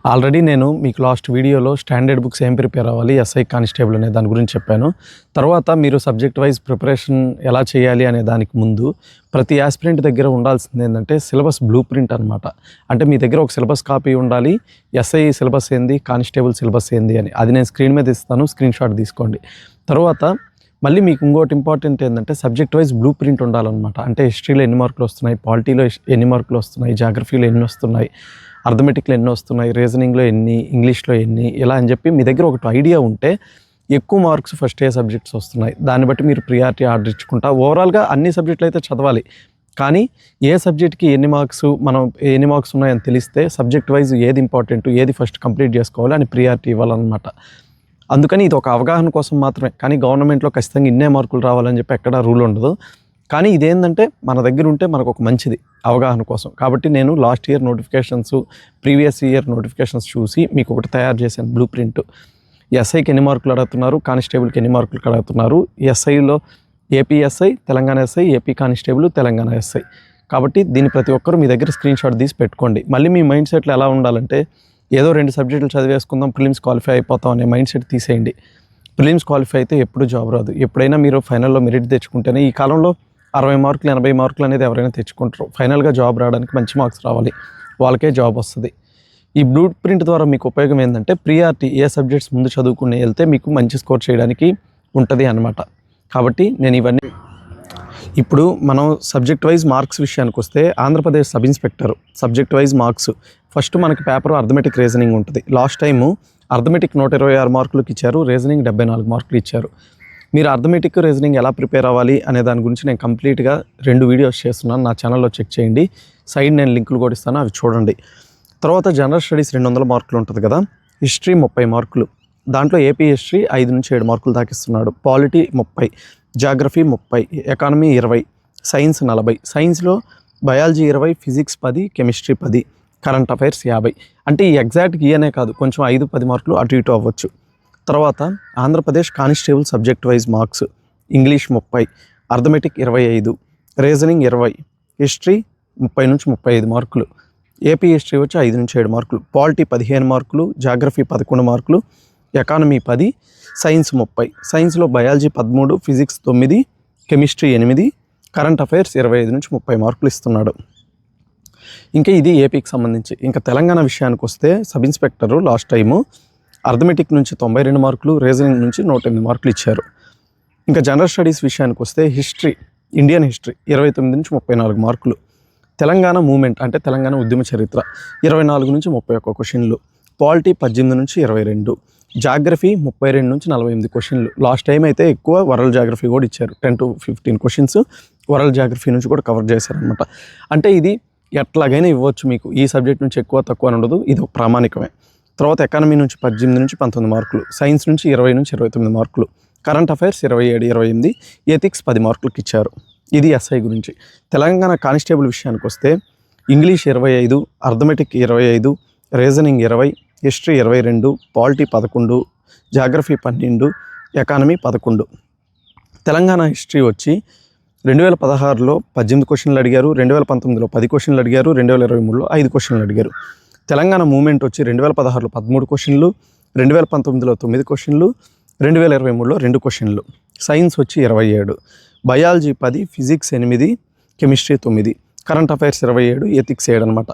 Already నేను మీకు last వీడియోలో స్టాండర్డ్ బుక్స్ ఏం ప్రిపేర్ అవ్వాలి, ఎస్ఐ కానిస్టేబుల్ అనే దాని గురించి చెప్పాను. తర్వాత మీరు సబ్జెక్ట్ వైజ్ ప్రిపరేషన్ ఎలా చేయాలి అనే దానికి ముందు ప్రతి యాస్పిరెంట్ దగ్గర ఉండాల్సింది ఏంటంటే సిలబస్ బ్లూ ప్రింట్ అనమాట. అంటే మీ దగ్గర ఒక సిలబస్ కాపీ ఉండాలి, ఎస్ఐ సిలబస్ ఏంది, కానిస్టేబుల్ సిలబస్ ఏంది అని. అది నేను స్క్రీన్ మీద ఇస్తాను, స్క్రీన్ షాట్ తీసుకోండి. తర్వాత మళ్ళీ మీకు ఇంకోటి ఇంపార్టెంట్ ఏంటంటే సబ్జెక్ట్ వైజ్ బ్లూ ప్రింట్ ఉండాలన్నమాట. అంటే హిస్టరీలో ఎన్ని మార్కులు వస్తున్నాయి, పాలిటీలో ఎన్ని మార్కులు వస్తున్నాయి, జాగ్రఫీలో ఎన్ని వస్తున్నాయి, అర్థమెటిక్లో ఎన్ని వస్తున్నాయి, రీజనింగ్లో ఎన్ని, ఇంగ్లీష్లో ఎన్ని, ఇలా అని చెప్పి మీ దగ్గర ఒకటి ఐడియా ఉంటే ఎక్కువ మార్క్స్ ఫస్ట్ ఏ సబ్జెక్ట్స్ వస్తున్నాయి దాన్ని బట్టి మీరు ప్రియారిటీ ఆర్డర్ ఇచ్చుకుంటా. ఓవరాల్గా అన్ని సబ్జెక్టులు అయితే చదవాలి, కానీ ఏ సబ్జెక్ట్కి ఎన్ని మార్క్స్ ఉన్నాయని తెలిస్తే సబ్జెక్ట్ వైజ్ ఏది ఇంపార్టెంట్, ఏది ఫస్ట్ కంప్లీట్ చేసుకోవాలి అని ప్రియారిటీ ఇవ్వాలన్నమాట. అందుకని ఇది ఒక అవగాహన కోసం మాత్రమే, కానీ గవర్నమెంట్లో ఖచ్చితంగా ఇన్నే మార్కులు రావాలని చెప్పి ఎక్కడా రూల్ ఉండదు. కానీ ఇదేంటంటే మన దగ్గర ఉంటే మనకు ఒక మంచిది అవగాహన కోసం. కాబట్టి నేను last year notifications, previous year notifications చూసి మీకు ఒకటి తయారు చేశాను బ్లూ ప్రింట్. ఎస్ఐకి ఎన్ని మార్కులు అడుగుతున్నారు, కానిస్టేబుల్కి ఎన్ని మార్కులు అడుగుతున్నారు, ఎస్ఐలో AP SI, Telangana SI, AP constable, Telangana SI. కాబట్టి దీన్ని ప్రతి ఒక్కరు మీ దగ్గర స్క్రీన్ షాట్ తీసి పెట్టుకోండి. మళ్ళీ మీ మైండ్ సెట్లో ఎలా ఉండాలంటే ఏదో 2 సబ్జెక్టులు చదివేసుకుందాం, ప్రిలిమ్స్ క్వాలిఫై అయిపోతాం అనే మైండ్ సెట్ తీసేయండి. ప్రిలిమ్స్ క్వాలిఫై అయితే ఎప్పుడు జాబ్ రాదు. ఎప్పుడైనా మీరు ఫైనల్లో మెరిట్ తెచ్చుకుంటేనే, ఈ కాలంలో 60 మార్కులు 80 మార్కులు అనేది ఎవరైనా తెచ్చుకుంటారు. ఫైనల్గా జాబ్ రావడానికి మంచి మార్క్స్ రావాలి, వాళ్ళకే జాబ్ వస్తుంది. ఈ బ్లూ ప్రింట్ ద్వారా మీకు ఉపయోగం ఏంటంటే ప్రియారిటీ ఏ సబ్జెక్ట్స్ ముందు చదువుకుని వెళ్తే మీకు మంచి స్కోర్ చేయడానికి ఉంటుంది అన్నమాట. కాబట్టి నేను ఇవన్నీ ఇప్పుడు మనం సబ్జెక్ట్ వైజ్ మార్క్స్ విషయానికి వస్తే Andhra Pradesh sub inspector subject wise marks first మనకి పేపర్ అర్థమెటిక్ రీజనింగ్ ఉంటుంది. లాస్ట్ టైము అర్థమెటిక్ 126 మార్కులకు ఇచ్చారు, రీజనింగ్ 74 మార్కులు ఇచ్చారు. మీరు అర్థమెటిక్ రీజనింగ్ ఎలా ప్రిపేర్ అవ్వాలి అనే దాని గురించి నేను కంప్లీట్గా 2 వీడియోస్ చేస్తున్నాను, నా ఛానల్లో చెక్ చేయండి. సైడ్ నేను లింకులు కూడా ఇస్తాను, అవి చూడండి. తర్వాత జనరల్ స్టడీస్ 200 మార్కులు ఉంటుంది కదా, హిస్టరీ 30 మార్కులు, దాంట్లో ఏపీ హిస్టరీ 5 నుంచి 7 మార్కులు దాకిస్తున్నాడు, పాలిటీ 30, జాగ్రఫీ 30, ఎకానమీ 20, సైన్స్ 40, సైన్స్లో biology 20, physics 10, chemistry 10, current affairs 50. అంటే ఈ ఎగ్జాక్ట్గా ఇయనే కాదు, కొంచెం 5-10 మార్కులు అటు ఇటు అవ్వచ్చు. తర్వాత Andhra Pradesh constable subject wise marks English 30, arithmetic 25, reasoning 20, history 30 నుంచి 35 మార్కులు, ఏపీ హిస్టరీ వచ్చి 5 నుంచి 7 మార్కులు, పాలిటీ 15 మార్కులు, జాగ్రఫీ 11 మార్కులు, ఎకానమీ 10, సైన్స్ 30, సైన్స్లో biology 13, physics 9, chemistry 8, current affairs 25 నుంచి 30 మార్కులు ఇస్తున్నాడు. ఇంకా ఇది ఏపీకి సంబంధించి. ఇంకా తెలంగాణ విషయానికి వస్తే sub inspector last time arithmetic నుంచి 92 మార్కులు, రీజనింగ్ నుంచి 108 మార్కులు ఇచ్చారు. ఇంకా జనరల్ స్టడీస్ విషయానికి వస్తే హిస్టరీ, ఇండియన్ హిస్టరీ 29 నుంచి 34 మార్కులు, తెలంగాణ మూమెంట్ అంటే తెలంగాణ ఉద్యమ చరిత్ర 24 నుంచి 31 క్వశ్చన్లు, పాలిటీ 18 నుంచి 22, జాగ్రఫీ 32 నుంచి 48 క్వశ్చన్లు. లాస్ట్ టైం అయితే ఎక్కువ వరల్డ్ జాగ్రఫీ కూడా ఇచ్చారు, 10 to 15 క్వశ్చన్స్ వరల్డ్ జాగ్రఫీ నుంచి కూడా కవర్ చేశారనమాట. అంటే ఇది ఎట్లాగైనా ఇవ్వచ్చు మీకు, ఈ సబ్జెక్ట్ నుంచి ఎక్కువ తక్కువ అని ఉండదు, ఇది ఒక ప్రామాణికమే. తర్వాత ఎకానమీ నుంచి 18 నుంచి 19 మార్కులు, సైన్స్ నుంచి 20 నుంచి 29 మార్కులు, కరెంట్ అఫైర్స్ 27, 28, ఎథిక్స్ 10 మార్కులకు ఇచ్చారు. ఇది ఎస్ఐ గురించి. తెలంగాణ కానిస్టేబుల్ విషయానికి వస్తే English 25, arithmetic 25, reasoning 20, history 22, polity 11, geography 12, economy 11. Telangana history వచ్చి 2016లో 18 క్వశ్చన్లు అడిగారు, 2019లో 10 క్వశ్చన్లు అడిగారు, 2023లో 5 క్వశ్చన్లు అడిగారు. తెలంగాణ మూమెంట్ వచ్చి 2016లో 13 క్వశ్చన్లు, 2019లో 9 క్వశ్చన్లు, 2023లో 2 క్వశ్చన్లు. సైన్స్ వచ్చి 27, biology 10, physics 8, chemistry 9, current affairs 27, ethics 7 అనమాట.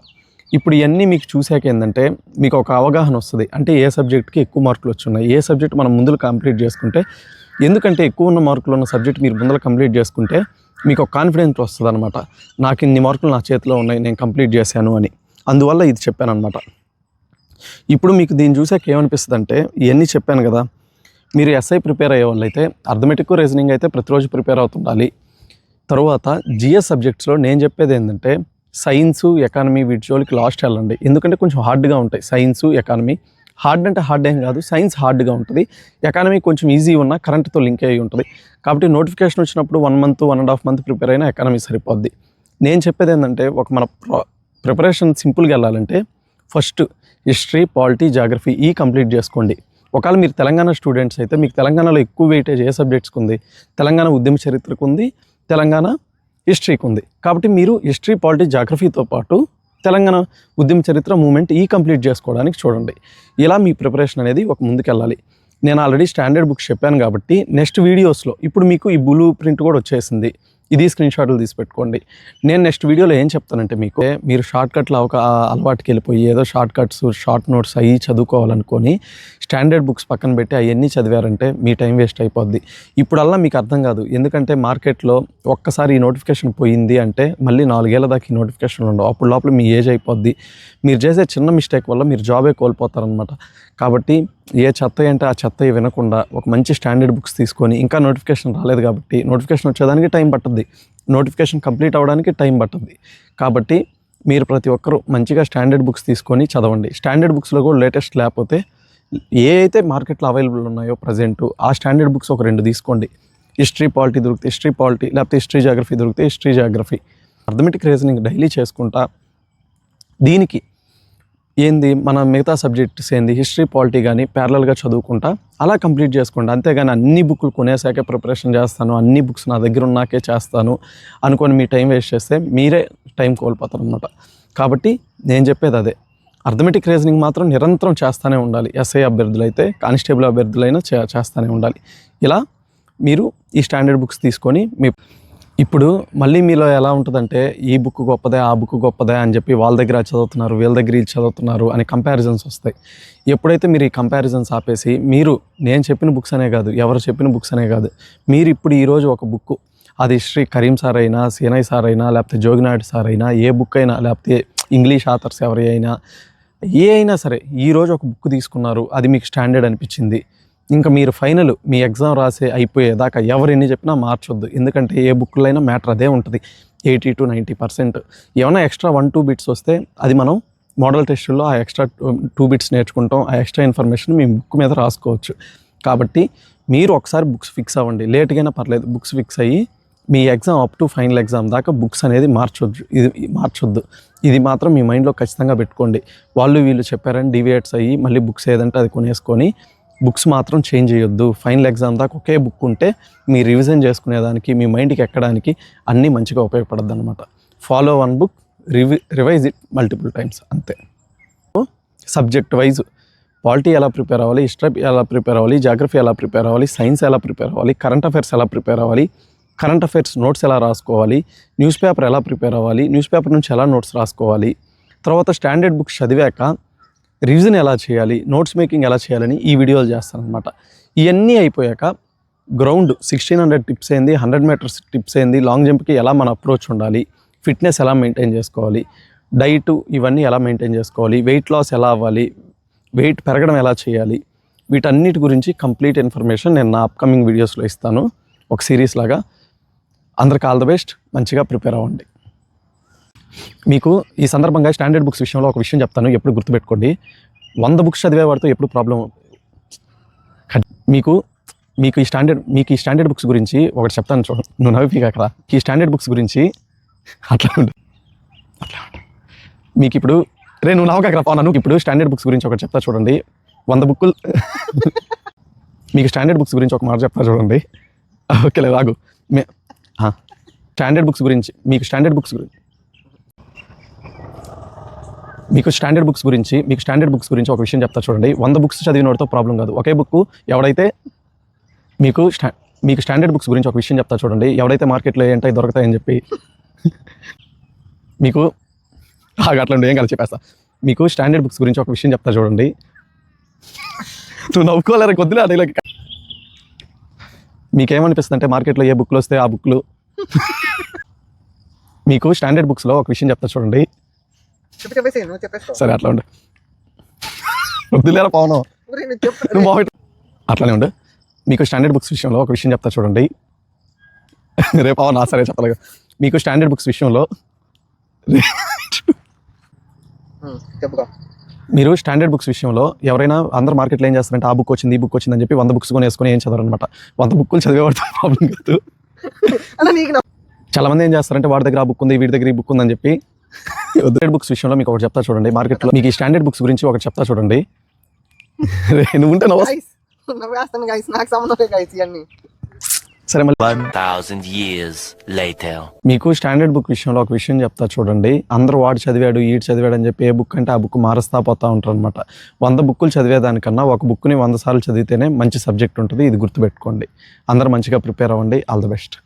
ఇప్పుడు ఇవన్నీ మీకు చూసాక ఏంటంటే మీకు ఒక అవగాహన వస్తుంది, అంటే ఏ సబ్జెక్ట్కి ఎక్కువ మార్కులు వచ్చున్నాయి, ఏ సబ్జెక్ట్ మనం ముందులు కంప్లీట్ చేసుకుంటే. ఎందుకంటే ఎక్కువ ఉన్న మార్కులు ఉన్న సబ్జెక్ట్ మీరు ముందర కంప్లీట్ చేసుకుంటే మీకు ఒక కాన్ఫిడెన్స్ వస్తుంది అనమాట, నాకు ఇన్ని మార్కులు నా చేతిలో ఉన్నాయి, నేను కంప్లీట్ చేశాను అని. అందువల్ల ఇది చెప్పాను అనమాట. ఇప్పుడు మీకు దీన్ని చూసాక ఏమనిపిస్తుంది అంటే, ఇవన్నీ చెప్పాను కదా, మీరు ఎస్ఐ ప్రిపేర్ అయ్యే వాళ్ళు అయితే అర్థమెటిక్ రీజనింగ్ అయితే ప్రతిరోజు ప్రిపేర్ అవుతుండాలి. తర్వాత జిఎస్ సబ్జెక్ట్స్లో నేను చెప్పేది ఏంటంటే సైన్సు, ఎకానమీ వీటి జోలికి లాస్ట్ వెళ్ళండి, ఎందుకంటే కొంచెం హార్డ్గా ఉంటాయి సైన్సు, ఎకానమీ. హార్డ్ అంటే హార్డ్ ఏం కాదు, సైన్స్ హార్డ్గా ఉంటుంది, ఎకానమీ కొంచెం ఈజీ ఉన్న కరెంట్తో లింక్ అయ్యి ఉంటుంది. కాబట్టి నోటిఫికేషన్ వచ్చినప్పుడు 1 month 1.5 month ప్రిపేర్ అయినా ఎకానమీ సరిపోద్ది. నేను చెప్పేది ఏంటంటే మన ప్రిపరేషన్ సింపుల్గా వెళ్ళాలంటే ఫస్ట్ హిస్టరీ, పాలిటీ, జాగ్రఫీ ఈ కంప్లీట్ చేసుకోండి. ఒకవేళ మీరు తెలంగాణ స్టూడెంట్స్ అయితే మీకు తెలంగాణలో ఎక్కువ వెయిటేజ్ ఏ సబ్జెక్ట్స్కి ఉంది, తెలంగాణ ఉద్యమ చరిత్రకు ఉంది, తెలంగాణ హిస్టరీకి ఉంది. కాబట్టి మీరు హిస్టరీ, పాలిటీ, జాగ్రఫీతో పాటు తెలంగాణ ఉద్యమ చరిత్ర మూమెంట్ ఈ కంప్లీట్ చేసుకోవడానికి చూడండి. ఇలా మీ ప్రిపరేషన్ అనేది ఒక ముందుకెళ్ళాలి. నేను ఆల్రెడీ స్టాండర్డ్ బుక్స్ చెప్పాను కాబట్టి నెక్స్ట్ వీడియోస్లో ఇప్పుడు మీకు ఈ బ్లూ ప్రింట్ కూడా వచ్చేసింది. ఇది స్క్రీన్ షాట్లు తీసి పెట్టుకోండి. నేను నెక్స్ట్ వీడియోలో ఏం చెప్తానంటే మీకు మీరు షార్ట్ కట్లో ఒక అలవాటుకి వెళ్ళిపోయి ఏదో షార్ట్ కట్స్ షార్ట్ నోట్స్ అవి చదువుకోవాలనుకొని స్టాండర్డ్ బుక్స్ పక్కన పెట్టి అవన్నీ చదివారంటే మీ టైం వేస్ట్ అయిపోద్ది. ఇప్పుడల్లా మీకు అర్థం కాదు. ఎందుకంటే మార్కెట్లో ఒక్కసారి ఈ నోటిఫికేషన్ పోయింది అంటే మళ్ళీ 4 ఏళ్ల దాకా ఈ నోటిఫికేషన్లు ఉండవు. అప్పుడు లోపల మీ ఏజ్ అయిపోద్ది. మీరు చేసే చిన్న మిస్టేక్ వల్ల మీరు జాబే కోల్పోతారనమాట. కాబట్టి ఏ చెత్త అంటే ఆ చెత్త వినకుండా ఒక మంచి స్టాండర్డ్ బుక్స్ తీసుకొని, ఇంకా నోటిఫికేషన్ రాలేదు కాబట్టి నోటిఫికేషన్ వచ్చేదానికి టైం పట్టుద్ది, నోటిఫికేషన్ కంప్లీట్ అవ్వడానికి టైం పట్టుద్ది. కాబట్టి మీరు ప్రతి ఒక్కరూ మంచిగా స్టాండర్డ్ బుక్స్ తీసుకొని చదవండి. స్టాండర్డ్ బుక్స్లో కూడా లేటెస్ట్ లేకపోతే ఏ అయితే మార్కెట్లో అవైలబుల్ ఉన్నాయో ప్రజెంట్ ఆ స్టాండర్డ్ బుక్స్ ఒక 2 తీసుకోండి. హిస్టరీ పాలిటీ దొరికితే హిస్టరీ పాలిటీ, లేకపోతే హిస్టరీ జాగ్రఫీ దొరికితే history geography. Arithmetic reasoning daily చేసుకుంటా దీనికి ఏంది మన మిగతా సబ్జెక్ట్స్ ఏంది హిస్టరీ పాలిటీ కానీ ప్యారలల్గా చదువుకుంటా అలా కంప్లీట్ చేసుకోండి. అంతేగాని అన్ని బుక్లు కొనేసాకే ప్రిపరేషన్ చేస్తాను, అన్ని బుక్స్ నా దగ్గర ఉన్నాకే చేస్తాను అనుకొని మీ టైం వేస్ట్ చేస్తే మీరే టైం కోల్పోతారు అన్నమాట. కాబట్టి నేను చెప్పేది అదే, అర్థమెటిక్ రీజనింగ్ మాత్రం నిరంతరం చేస్తూనే ఉండాలి. ఎస్ఐ అభ్యర్థులైతే కానిస్టేబుల్ అభ్యర్థులైనా చేస్తూనే ఉండాలి. ఇలా మీరు ఈ స్టాండర్డ్ బుక్స్ తీసుకొని ఇప్పుడు మళ్ళీ మీలో ఎలా ఉంటుందంటే ఈ బుక్ గొప్పదే ఆ బుక్ గొప్పదే అని చెప్పి వాళ్ళ దగ్గర చదువుతున్నారు వీళ్ళ దగ్గర ఇది చదువుతున్నారు అని కంపారిజన్స్ వస్తాయి. ఎప్పుడైతే మీరు ఈ కంపారిజన్స్ ఆపేసి మీరు నేను చెప్పిన బుక్స్ అనే కాదు, ఎవరు చెప్పిన బుక్స్ అనే కాదు, మీరు ఇప్పుడు ఈరోజు ఒక బుక్, అది శ్రీ కరీం సార్ అయినా సీనయ్ సార్ అయినా లేకపోతే జోగినాయుడు సార్ అయినా ఏ బుక్ అయినా లేకపోతే ఇంగ్లీష్ ఆథర్స్ ఎవరి అయినా ఏ అయినా సరే ఈరోజు ఒక బుక్ తీసుకున్నారు, అది మీకు స్టాండర్డ్ అనిపించింది. ఇంకా మీరు ఫైనల్ మీ ఎగ్జామ్ రాసే అయిపోయేదాకా ఎవరు ఎన్ని చెప్పినా మార్చొద్దు. ఎందుకంటే ఏ బుక్లో అయినా మ్యాటర్ అదే ఉంటుంది. 80 to 90% ఏమైనా ఎక్స్ట్రా 1-2 బిట్స్ వస్తే అది మనం మోడల్ టెస్టుల్లో ఆ ఎక్స్ట్రా 2 బిట్స్ నేర్చుకుంటాం. ఆ ఎక్స్ట్రా ఇన్ఫర్మేషన్ మీ బుక్ మీద రాసుకోవచ్చు. కాబట్టి మీరు ఒకసారి బుక్స్ ఫిక్స్ అవ్వండి, లేట్గా పర్లేదు బుక్స్ ఫిక్స్ అయ్యి మీ exam up to final exam దాకా బుక్స్ అనేది మార్చొద్దు. ఇది మాత్రం మీ మైండ్లో ఖచ్చితంగా పెట్టుకోండి. వాళ్ళు వీళ్ళు చెప్పారని డివియేట్స్ అయ్యి మళ్ళీ బుక్స్ ఏదంటే అది కొనేసుకొని బుక్స్ మాత్రం చేంజ్ చేయొద్దు. ఫైనల్ ఎగ్జామ్ దాకా ఒకే బుక్ ఉంటే మీ రివిజన్ చేసుకునేదానికి మీ మైండ్కి ఎక్కడానికి అన్నీ మంచిగా ఉపయోగపడద్దు అనమాట. Follow 1 book, revise it multiple times, అంతే. సబ్జెక్ట్ వైజ్ పాలిటీ ఎలా ప్రిపేర్ అవ్వాలి, హిస్టరీ ఎలా ప్రిపేర్ అవ్వాలి, జాగ్రఫీ ఎలా ప్రిపేర్ అవ్వాలి, సైన్స్ ఎలా ప్రిపేర్ అవ్వాలి, కరెంట్ అఫైర్స్ ఎలా ప్రిపేర్ అవ్వాలి, కరెంట్ అఫైర్స్ నోట్స్ ఎలా రాసుకోవాలి, న్యూస్ పేపర్ ఎలా ప్రిపేర్ అవ్వాలి, న్యూస్ పేపర్ నుంచి ఎలా నోట్స్ రాసుకోవాలి, తర్వాత స్టాండర్డ్ బుక్స్ చదివాక రివిజన్ ఎలా చేయాలి, నోట్స్ మేకింగ్ ఎలా చేయాలని ఈ వీడియోలు చేస్తానమాట. ఇవన్నీ అయిపోయాక గ్రౌండ్ 1600 టిప్స్ ఏంది, 100 మీటర్స్ టిప్స్ ఏంది, లాంగ్ జంప్కి ఎలా మన అప్రోచ్ ఉండాలి, ఫిట్నెస్ ఎలా మెయింటైన్ చేసుకోవాలి, డైట్ ఇవన్నీ ఎలా మెయింటైన్ చేసుకోవాలి, వెయిట్ లాస్ ఎలా అవ్వాలి, వెయిట్ పెరగడం ఎలా చేయాలి, వీటన్నిటి గురించి కంప్లీట్ ఇన్ఫర్మేషన్ నేను నా అప్కమింగ్ వీడియోస్లో ఇస్తాను ఒక సిరీస్ లాగా. అందరికి ఆల్ ద బెస్ట్, మంచిగా ప్రిపేర్ అవ్వండి. మీకు ఈ సందర్భంగా స్టాండర్డ్ బుక్స్ విషయంలో ఒక విషయం చెప్తాను, ఎప్పుడు గుర్తుపెట్టుకోండి. 100 బుక్స్ చదివే వాడితో ఎప్పుడు ప్రాబ్లం. మీకు ఈ స్టాండర్డ్ బుక్స్ గురించి ఒకటి చెప్తాను చూడండి. నువ్వు నవ్వి అక్కడ ఈ స్టాండర్డ్ బుక్స్ గురించి అట్లా ఉండు. మీకు ఇప్పుడు నువ్వు నవ్వక అక్కడ పోనా. నువ్వు ఇప్పుడు స్టాండర్డ్ బుక్స్ గురించి ఒకటి చెప్తా చూడండి. 100 బుక్కులు మీకు స్టాండర్డ్ బుక్స్ గురించి ఒక మాట చెప్తా చూడండి. ఓకే లేదు ఆగు. స్టాండర్డ్ బుక్స్ గురించి మీకు స్టాండర్డ్ బుక్స్ గురించి ఒక విషయం చెప్తా చూడండి. 100 బుక్స్ చదివినోడితో ప్రాబ్లం కాదు. ఒకే బుక్ ఎవడైతే మీకు స్టాండర్డ్ బుక్స్ గురించి ఒక విషయం చెప్తా చూడండి. ఎవడైతే మార్కెట్లో ఏంటో దొరుకుతాయని చెప్పి మీకు అట్లా ఏం కదా చెప్పేస్తా. మీకు స్టాండర్డ్ బుక్స్ గురించి ఒక విషయం చెప్తా చూడండి. నువ్వు నవ్వుకోలేరు కొద్దిలే అదే. మీకేమనిపిస్తుంది అంటే మార్కెట్లో ఏ బుక్లు వస్తే ఆ బుక్లు. మీకు స్టాండర్డ్ బుక్స్లో ఒక విషయం చెప్తా చూడండి. సరే అట్లా ఉండు, వద్దులేరా పవను, అట్లానే ఉండు. మీకు స్టాండర్డ్ బుక్స్ విషయంలో ఒక విషయం చెప్తా చూడండి. రేపు పవన్ సరే చెప్పలేదు. మీకు స్టాండర్డ్ బుక్స్ విషయంలో మీరు స్టాండర్డ్ బుక్స్ విషయంలో ఎవరైనా అందరు మార్కెట్లో ఏం చేస్తారంటే ఆ బుక్ వచ్చింది ఈ బుక్ వచ్చింది అని చెప్పి 100 బుక్స్ కొనేసుకొని ఏం చదవరు అనమాట. 100 బుక్కులు చదివేవాడితో ప్రాబ్లం కాదు. చాలా మంది ఏం చేస్తారంటే వాడి దగ్గర ఆ బుక్ ఉంది వీడి దగ్గర ఈ బుక్ ఉందని చెప్పి. స్టాండర్డ్ బుక్స్ విషయంలో మీకు ఒకటి చెప్తా చూడండి. మార్కెట్లో మీకు ఈ స్టాండర్డ్ బుక్స్ గురించి ఒకటి చెప్తా చూడండి. నువ్వు ఉంటే సరే, మళ్ళీ 1,000 years later. మీకు స్టాండర్డ్ బుక్ విషయంలో ఒక విషయం చెప్తా చూడండి. అందరూ వాడు చదివాడు, ఈడు చదివాడు అని చెప్పి ఏ బుక్ అంటే ఆ బుక్ మారుస్తా పోతా ఉంటారు అనమాట. 100 బుక్కులు చదివేదానికన్నా ఒక బుక్ని 100 సార్లు చదివితేనే మంచి సబ్జెక్ట్ ఉంటుంది. ఇది గుర్తుపెట్టుకోండి. అందరూ మంచిగా ప్రిపేర్ అవ్వండి. All the best.